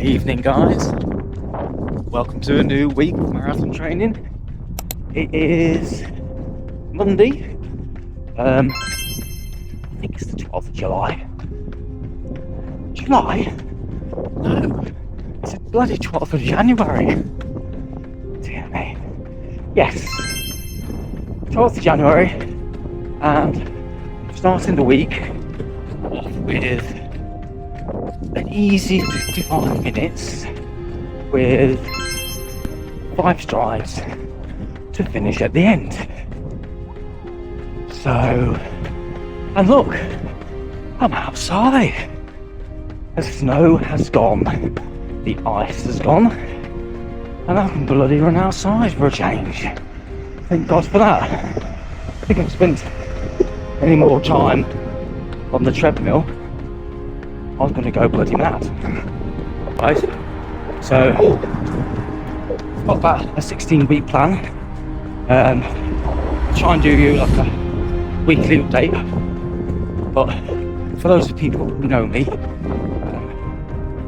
Evening, guys. Welcome to a new week of marathon training. It is Monday. I think it's the 12th of July. July? No, it's the bloody 12th of January. Dear me. Yes, 12th of January, and starting the week off with an easy 55 minutes with 5 strides to finish at the end. So, and look, I'm outside. The snow has gone, the ice has gone, and I can bloody run outside for a change. Thank God for that. I think I've spent any more time on the treadmill, I was going to go bloody mad. Right, so I've got about a 16-week plan. I'll try and do you like a weekly update, but for those of people who know me,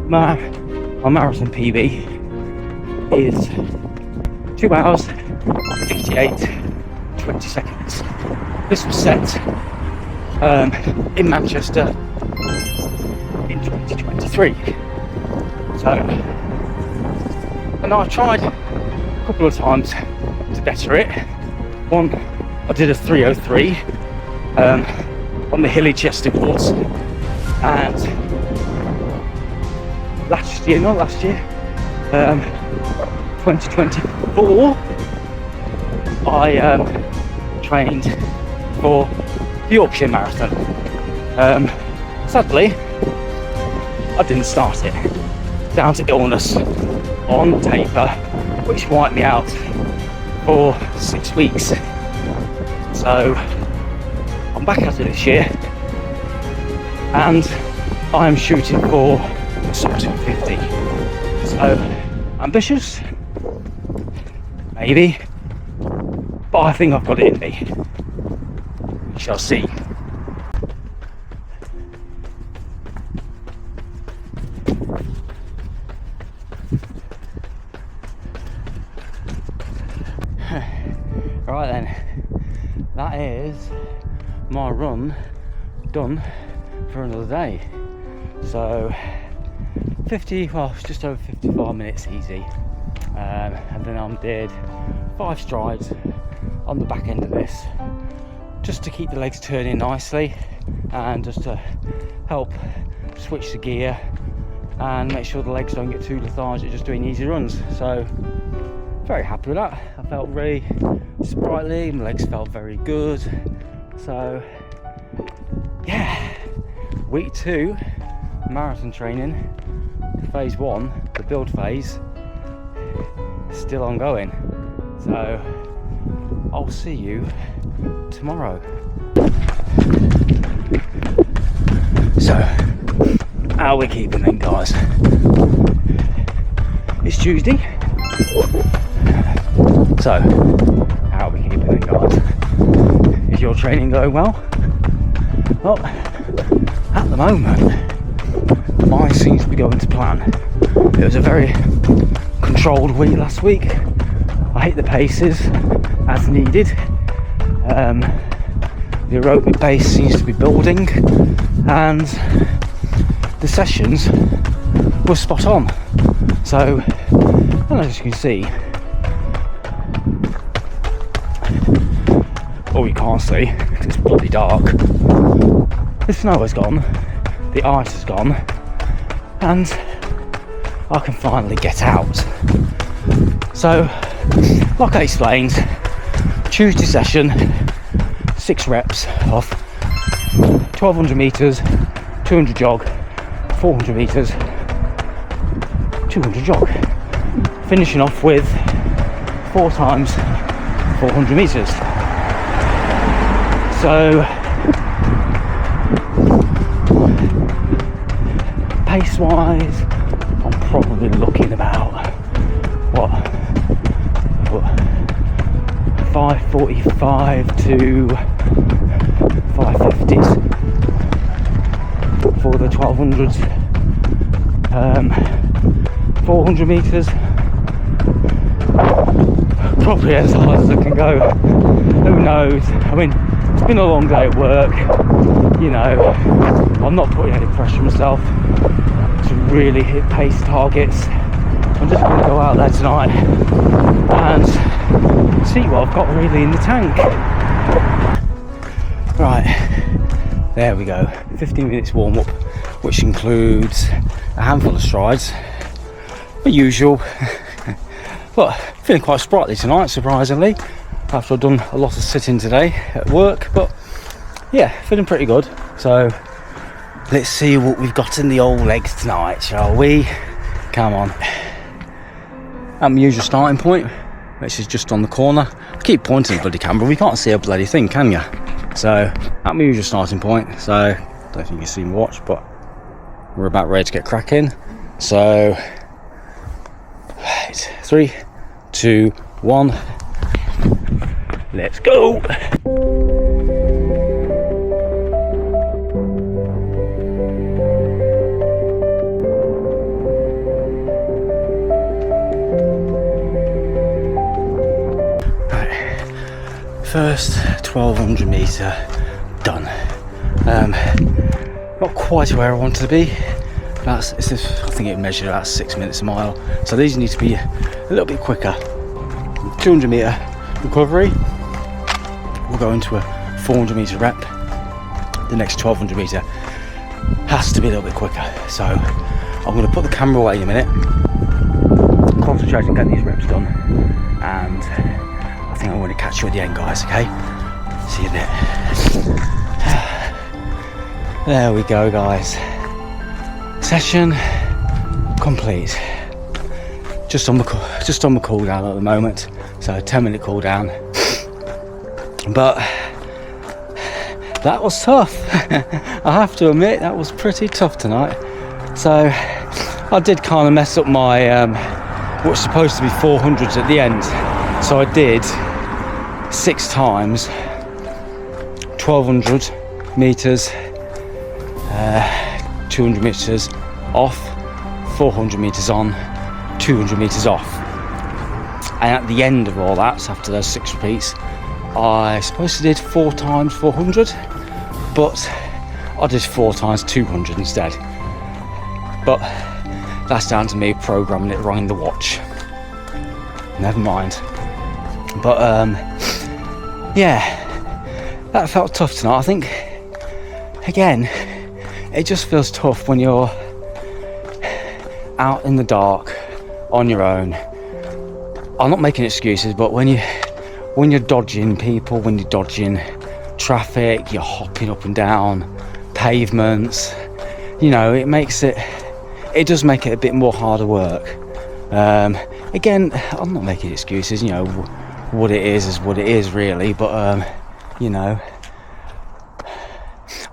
my marathon PB is 2 hours 58 20 seconds. This was set in Manchester in 2023. So, and I tried a couple of times to better it. One, I did a 3:03 on the hilly Chester course, and last year, 2024, I trained for the Yorkshire Marathon. Sadly, I didn't start it, down to illness on taper, which wiped me out for 6 weeks. So I'm back at it this year, and I'm shooting for sub 250. So ambitious, maybe, but I think I've got it in me. We shall see. Right then, that is my run done for another day. So 50, well, it's just over 55 minutes easy, and then I did 5 strides on the back end of this, just to keep the legs turning nicely and just to help switch the gear and make sure the legs don't get too lethargic just doing easy runs. So very happy with that. I felt very sprightly, my legs felt very good. So yeah, week 2 marathon training, phase 1, the build phase, is still ongoing. So I'll see you tomorrow. So how are we keeping then, guys? It's Tuesday. So, how are we keeping it, guys? Is your training going well? Well, at the moment, mine seems to be going to plan. It was a very controlled week last week. I hit the paces as needed. The aerobic base seems to be building, and the sessions were spot on. So, and as you can see, you can't see because it's bloody dark. The snow has gone, the ice has gone, and I can finally get out. So, like I explained, Tuesday session, 6 reps of 1200 metres, 200 jog, 400 metres, 200 jog. Finishing off with 4 times 400 metres. So, pace wise, I'm probably looking about, 5:45 to 5:50s for the 1200s. 400 meters, probably as hard as I can go. Who knows? I mean, it's been a long day at work, you know. I'm not putting any pressure on myself to really hit pace targets. I'm just going to go out there tonight and see what I've got really in the tank. Right, there we go. 15 minutes warm up, which includes a handful of strides, the usual. But feeling quite sprightly tonight, surprisingly, after I've done a lot of sitting today at work. But yeah, feeling pretty good. So let's see what we've got in the old legs tonight, shall we? Come on. At my usual starting point, which is just on the corner. I keep pointing the bloody camera, we can't see a bloody thing, can you? So, at my usual starting point, so, don't think you can see me watch, but we're about ready to get cracking. So, 3, 2, 1, let's go! First 1200 metre done. Not quite where I wanted to be. I think it measured about 6 minutes a mile. So these need to be a little bit quicker. 200 metre recovery. We'll go into a 400 metre rep. The next 1200 metre has to be a little bit quicker. So I'm going to put the camera away in a minute. Concentrate on getting these reps done. And I think I'm going to catch you at the end, guys, okay? See you in a bit. There we go, guys. Session complete. Just on the cool down at the moment. So 10-minute cool down. But that was tough. I have to admit, that was pretty tough tonight. So I did kind of mess up my what's supposed to be 400s at the end. So I did 6 times 1200 meters, 200 meters off, 400 meters on, 200 meters off. And at the end of all that, so after those 6 repeats, I suppose I did 4 times 400, but I did 4 times 200 instead. But that's down to me programming it wrong in the watch. Never mind. But yeah, that felt tough tonight. I think, again, it just feels tough when you're out in the dark on your own. I'm not making excuses, but when you're dodging people, when you're dodging traffic, you're hopping up and down pavements, you know, it does make it a bit more harder work. Again, I'm not making excuses, you know, what it is what it is really, but you know,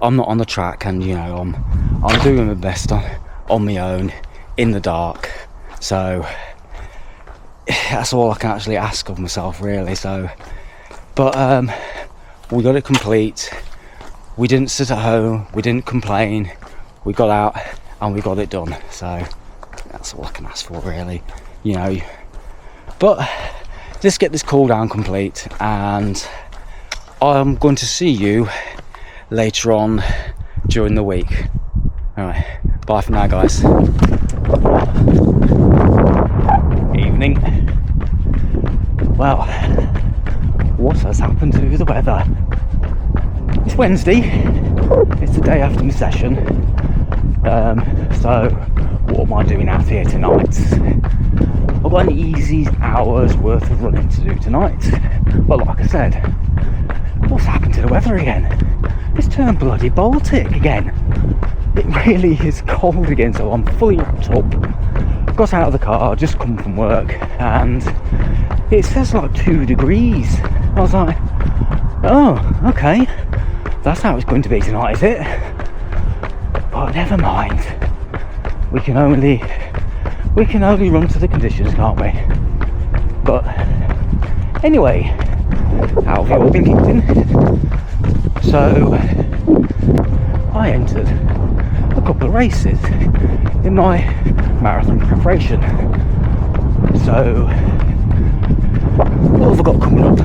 I'm not on the track, and you know, I'm doing my best on my own in the dark. So that's all I can actually ask of myself, really. So, but we got it complete. We didn't sit at home, we didn't complain, we got out and we got it done. So that's all I can ask for, really, you know. But let's get this cool down complete, and I'm going to see you later on during the week. Alright, bye for now, guys. Evening. Well, what has happened to the weather? It's Wednesday, it's the day after my session, so what am I doing out here tonight? I've got an easy hour's worth of running to do tonight, but like I said, what's happened to the weather again? It's turned bloody Baltic again. It really is cold again, so I'm fully wrapped up. Got out of the car, just come from work, and it says like 2 degrees. I was like, oh, okay, that's how it's going to be tonight, is it? But never mind. We can only run to the conditions, can't we? But anyway, how have you all been keeping? So I entered a couple of races in my marathon preparation. So what have I got coming up?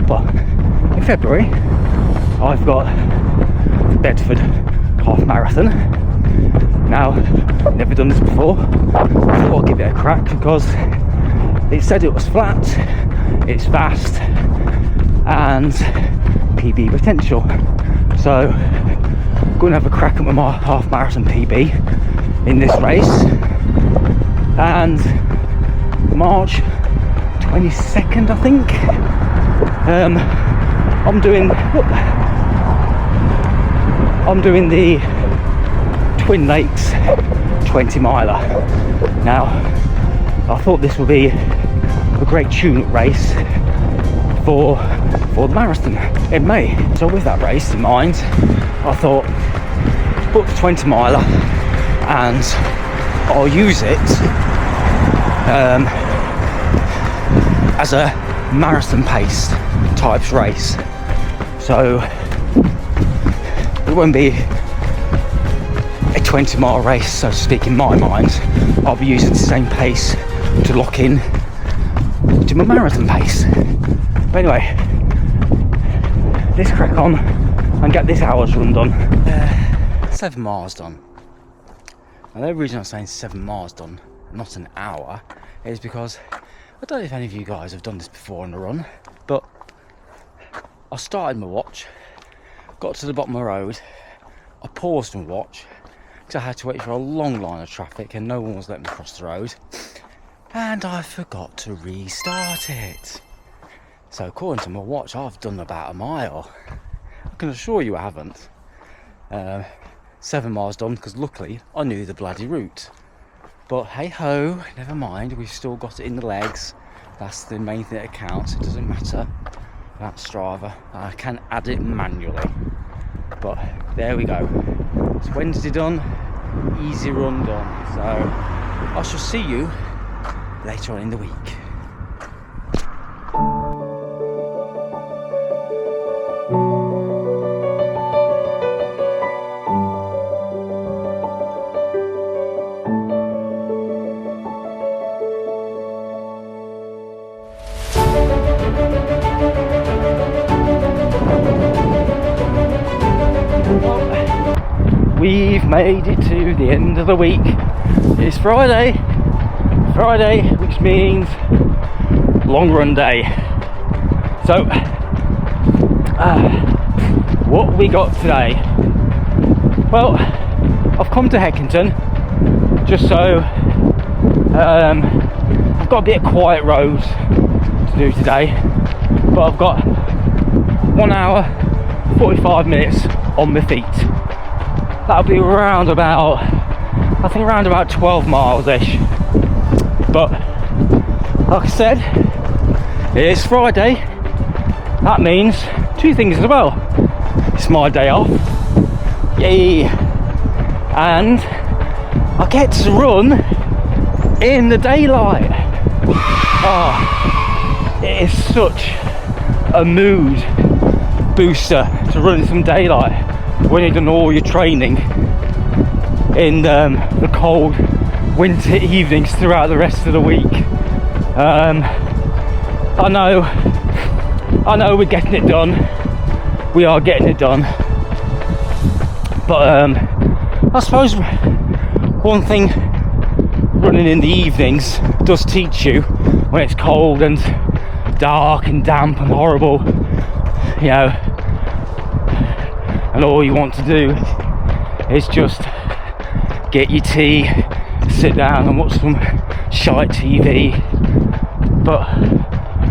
Well, in February I've got the Bedford half marathon. Now, never done this before. I thought I'll give it a crack because it said it was flat, it's fast, and PB potential. So I'm going to have a crack at my half marathon PB in this race. And March 22nd, I think, I'm doing the Twin Lakes 20 miler. Now, I thought this would be a great tune-up race for the marathon in May. So with that race in mind, I thought, book the 20 miler and I'll use it as a marathon pace type race. So it won't be a 20-mile race, so to speak, in my mind. I'll be using the same pace to lock in to my marathon pace. But anyway, let's crack on and get this hour's run done. 7 miles done. And the reason I'm saying 7 miles done, not an hour, is because I don't know if any of you guys have done this before on a run, but I started my watch, got to the bottom of the road, I paused my watch because I had to wait for a long line of traffic and no one was letting me cross the road, and I forgot to restart it. So according to my watch, I've done about a mile. I can assure you I haven't. 7 miles done, because luckily I knew the bloody route. But hey ho, never mind, we've still got it in the legs. That's the main thing that counts. It doesn't matter about Strava. I can add it manually. But there we go. It's Wednesday done, easy run done. So I shall see you later on in the week. We've made it to the end of the week. It's Friday, which means long run day. So, what we got today? Well, I've come to Heckington just so I've got a bit of quiet roads to do today, but I've got 1 hour 45 minutes on my feet. That'll be around about, I think around about 12 miles ish. But like I said, it's Friday. That means two things as well. It's my day off, yay, and I get to run in the daylight. Oh, it is such a mood booster to run in some daylight when you've done all your training in the cold winter evenings throughout the rest of the week. I know we're getting it done. We are getting it done. But I suppose one thing running in the evenings does teach you, when it's cold and dark and damp and horrible, you know, and all you want to do is just get your tea, sit down and watch some shite TV. But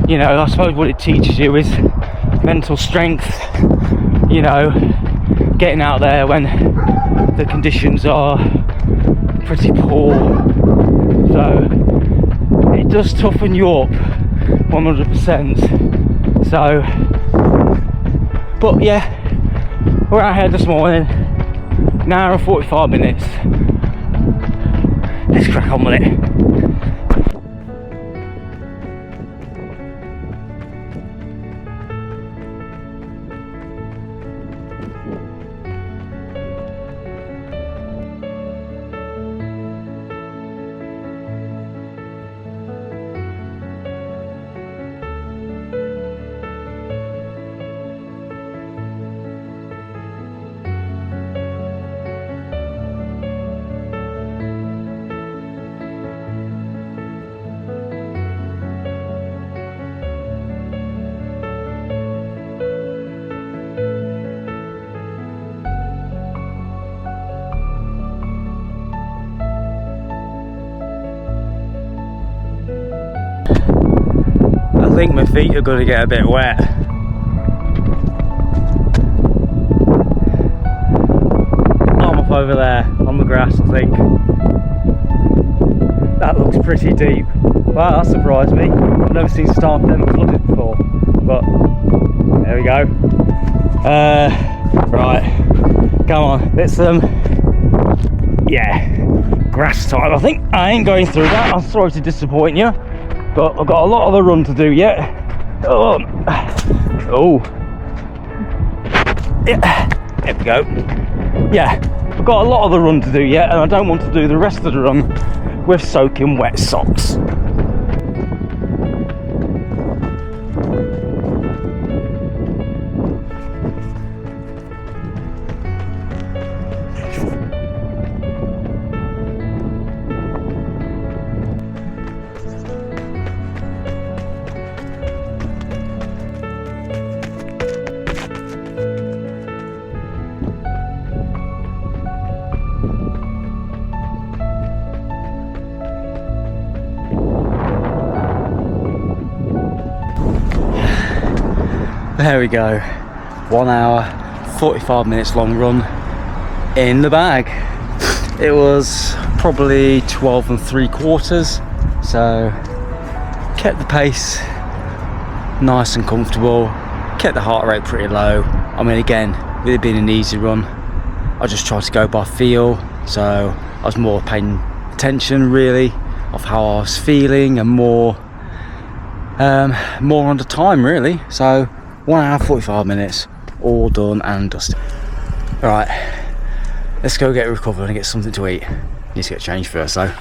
you know, I suppose what it teaches you is mental strength, you know, getting out there when the conditions are pretty poor. So it does toughen you up 100%. So, but yeah, we're out here this morning, an hour and 45 minutes. Let's crack on with it. think my feet are going to get a bit wet. I'm up over there on the grass, I think. That looks pretty deep. Wow, that surprised me. I've never seen Star Fen flooded before, but there we go. Right, come on, let's yeah, grass time. I think I ain't going through that. I'm sorry to disappoint you, but I've got a lot of the run to do yet. Oh, yeah, there we go. Yeah, I've got a lot of the run to do yet, and I don't want to do the rest of the run with soaking wet socks. There we go, 1 hour, 45 minutes long run in the bag. It was probably 12 3/4, so kept the pace nice and comfortable, kept the heart rate pretty low. I mean, again, with it being an easy run, I just tried to go by feel, so I was more paying attention really of how I was feeling and more on the time really. So 1 hour 45 minutes, all done and dusted. Right, let's go get recovered and get something to eat. Need to get changed first though.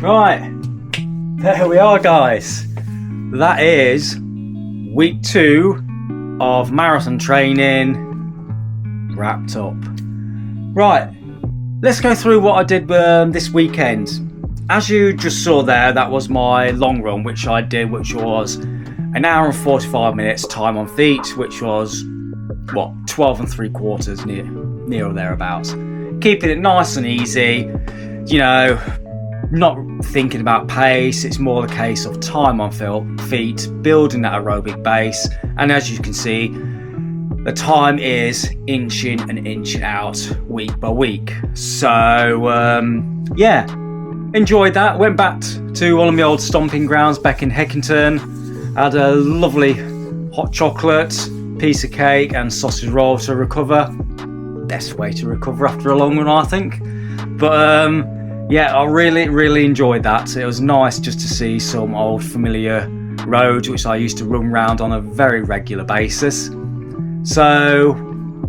Right, there we are guys. That is week 2 of marathon training wrapped up. Right, let's go through what I did this weekend. As you just saw there, that was my long run which I did, which was 1 hour and 45 minutes time on feet, which was what, 12 3/4 near or thereabouts. Keeping it nice and easy, you know, not thinking about pace. It's more the case of time on feet, building that aerobic base, and as you can see, the time is inching and inching out week by week. So yeah, enjoyed that. Went back to one of my old stomping grounds back in Heckington, had a lovely hot chocolate, piece of cake and sausage roll to recover. Best way to recover after a long run, I think. But yeah, I really enjoyed that. It was nice just to see some old familiar roads which I used to run around on a very regular basis. So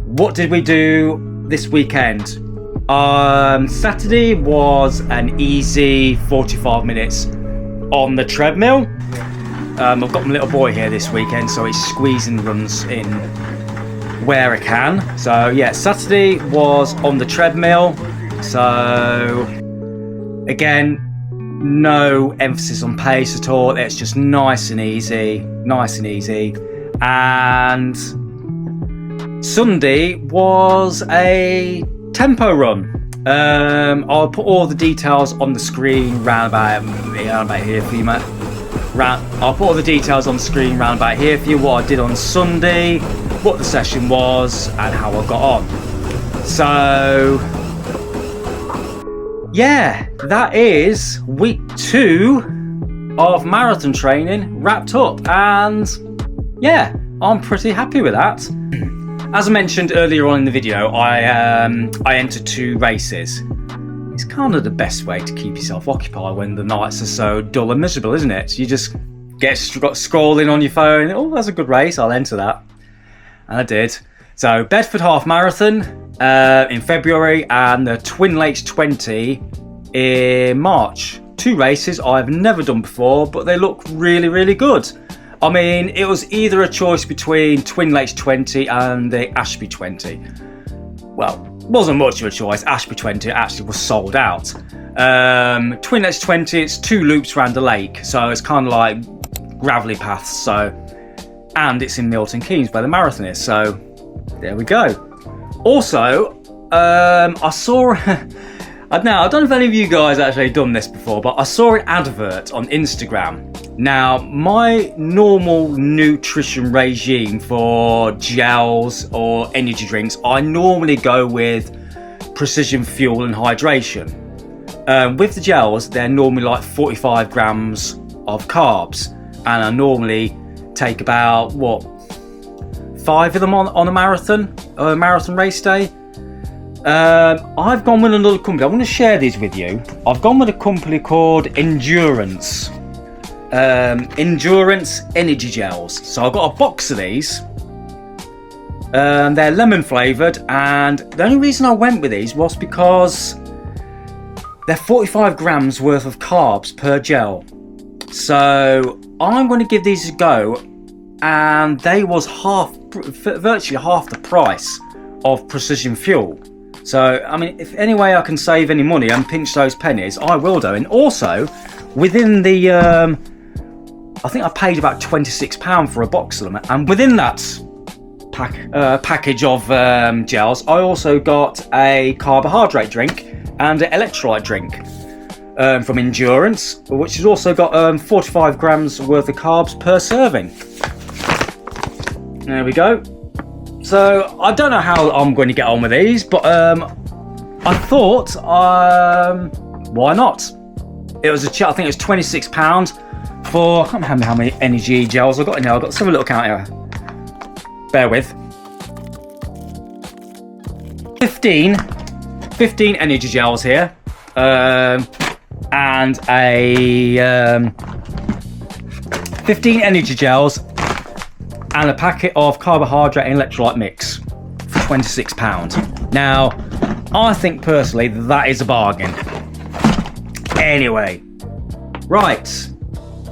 what did we do this weekend? Saturday was an easy 45 minutes on the treadmill. I've got my little boy here this weekend, so he's squeezing runs in where I can. So yeah, Saturday was on the treadmill. So again, no emphasis on pace at all. It's just nice and easy. And Sunday was a tempo run. I'll put all the details on the screen round about here for you, mate. I'll put all the details on the screen round about here for you, what I did on Sunday, what the session was, and how I got on. So yeah, that is week 2 of marathon training wrapped up, and yeah, I'm pretty happy with that. As I mentioned earlier on in the video, I entered 2 races. It's kind of the best way to keep yourself occupied when the nights are so dull and miserable, isn't it? You just get scrolling on your phone. Oh, that's a good race, I'll enter that. And I did. So Bedford Half Marathon in February and the Twin Lakes 20 in March. 2 races I've never done before, but they look really good. I mean, it was either a choice between Twin Lakes 20 and the Ashby 20. Well, wasn't much of a choice. Ashby 20 actually was sold out. Twin Edge 20, it's 2 loops around the lake, so it's kind of like gravelly paths. So, and it's in Milton Keynes where the marathon is. So there we go. Also, I saw. Now, I don't know if any of you guys actually done this before, but I saw an advert on Instagram. Now, my normal nutrition regime for gels or energy drinks, I normally go with Precision Fuel and Hydration. With the gels, they're normally like 45 grams of carbs, and I normally take about, 5 of them on a marathon race day. I've gone with another company. I want to share these with you. I've gone with a company called Endurance energy gels. So I've got a box of these. They're lemon flavoured, and the only reason I went with these was because they're 45 grams worth of carbs per gel. So I'm going to give these a go, and they was virtually half the price of Precision Fuel. So, I mean, if any way I can save any money and pinch those pennies, I will do. And also, within the, I think I paid about £26 for a box of them. And within that package of gels, I also got a carbohydrate drink and an electrolyte drink from Endurance, which has also got 45 grams worth of carbs per serving. There we go. So I don't know how I'm going to get on with these, but I thought, why not? It was I think it was £26 for, I can't remember how many energy gels I got in here. I've got some little count here. Bear with. 15 energy gels here, and a 15 energy gels and a packet of carbohydrate and electrolyte mix for £26. Now, I think personally that is a bargain. Anyway, right,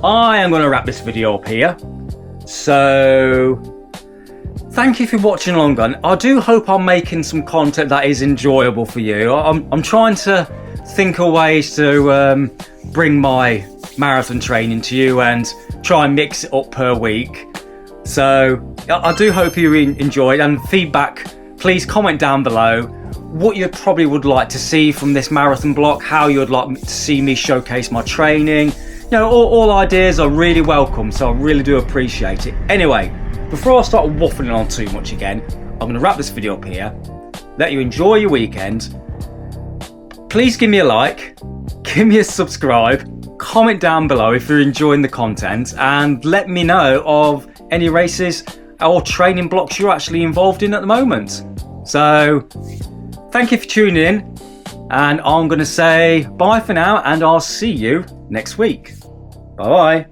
I am going to wrap this video up here. So, thank you for watching along. I do hope I'm making some content that is enjoyable for you. I'm trying to think of ways to bring my marathon training to you and try and mix it up per week. So I do hope you enjoyed, and feedback, please comment down below what you probably would like to see from this marathon block, how you would like to see me showcase my training. You know, all ideas are really welcome, so I really do appreciate it. Anyway, before I start waffling on too much again, I'm going to wrap this video up here, let you enjoy your weekend. Please give me a like, give me a subscribe, comment down below if you're enjoying the content, and let me know of any races or training blocks you're actually involved in at the moment. So, thank you for tuning in, and I'm going to say bye for now, and I'll see you next week. Bye bye.